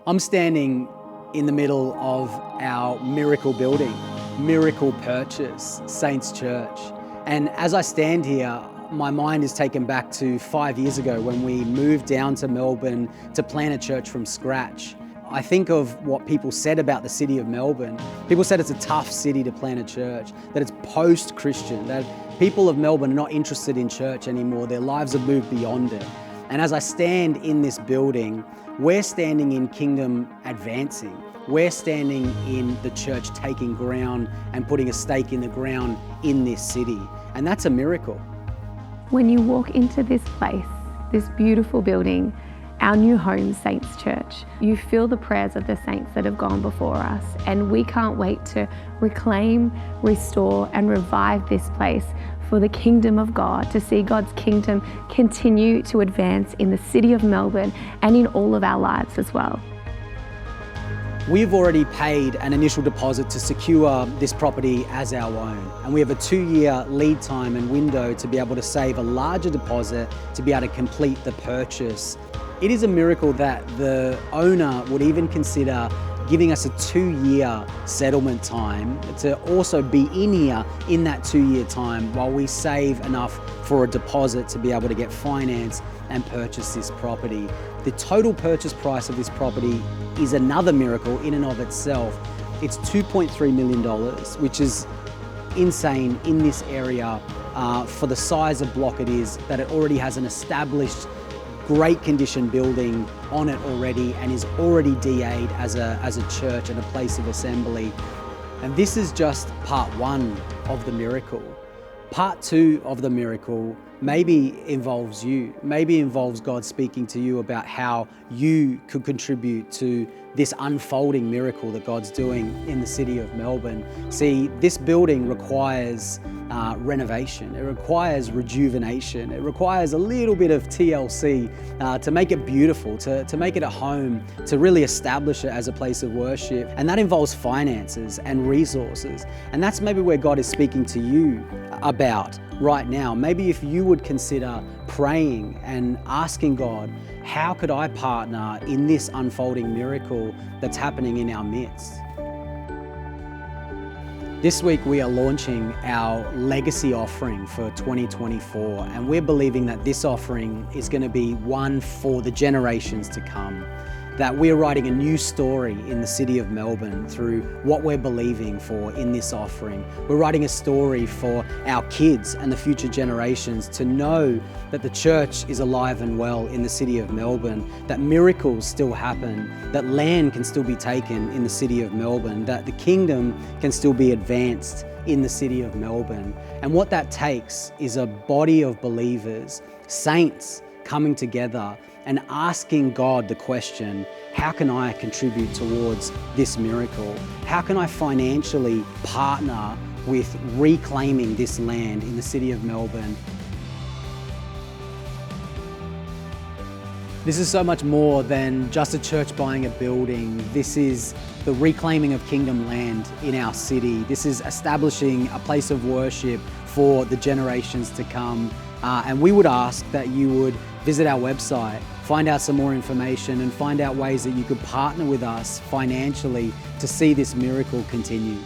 I'm standing in the middle of our miracle building, Miracle Purchase, Saints Church. And as I stand here, my mind is taken back to 5 years ago when we moved down to Melbourne to plant a church from scratch. I think of what people said about the city of Melbourne. People said it's a tough city to plant a church, that it's post-Christian, that people of Melbourne are not interested in church anymore. Their lives have moved beyond it. And as I stand in this building, we're standing in kingdom advancing. We're standing in the church taking ground and putting a stake in the ground in this city. And that's a miracle. When you walk into this place, this beautiful building, our new home, Saints Church, you feel the prayers of the saints that have gone before us, and we can't wait to reclaim, restore, and revive this place for the kingdom of God, to see God's kingdom continue to advance in the city of Melbourne and in all of our lives as well. We've already paid an initial deposit to secure this property as our own, and we have a 2-year lead time and window to be able to save a larger deposit to be able to complete the purchase. It is a miracle that the owner would even consider giving us a 2-year settlement time to also be in here in that 2-year time while we save enough for a deposit to be able to get finance and purchase this property. The total purchase price of this property is another miracle in and of itself. It's $2.3 million, which is insane in this area for the size of block it is, that it already has an established great condition building on it already and is already DA'd as a church and a place of assembly. And this is just part 1 of the miracle. Part 2 of the miracle maybe involves you, maybe involves God speaking to you about how you could contribute to this unfolding miracle that God's doing in the city of Melbourne. See, this building requires renovation, it requires rejuvenation, it requires a little bit of TLC to make it beautiful, to make it a home, to really establish it as a place of worship. And that involves finances and resources. And that's maybe where God is speaking to you about right now. Maybe if you would consider praying and asking God, how could I partner in this unfolding miracle that's happening in our midst? This week we are launching our legacy offering for 2024, and we're believing that this offering is going to be one for the generations to come. That we're writing a new story in the city of Melbourne through what we're believing for in this offering. We're writing a story for our kids and the future generations to know that the church is alive and well in the city of Melbourne, that miracles still happen, that land can still be taken in the city of Melbourne, that the kingdom can still be advanced in the city of Melbourne. And what that takes is a body of believers, saints, coming together and asking God the question, how can I contribute towards this miracle? How can I financially partner with reclaiming this land in the city of Melbourne? This is so much more than just a church buying a building. This is the reclaiming of kingdom land in our city. This is establishing a place of worship for the generations to come. And we would ask that you would visit our website, find out some more information and find out ways that you could partner with us financially to see this miracle continue.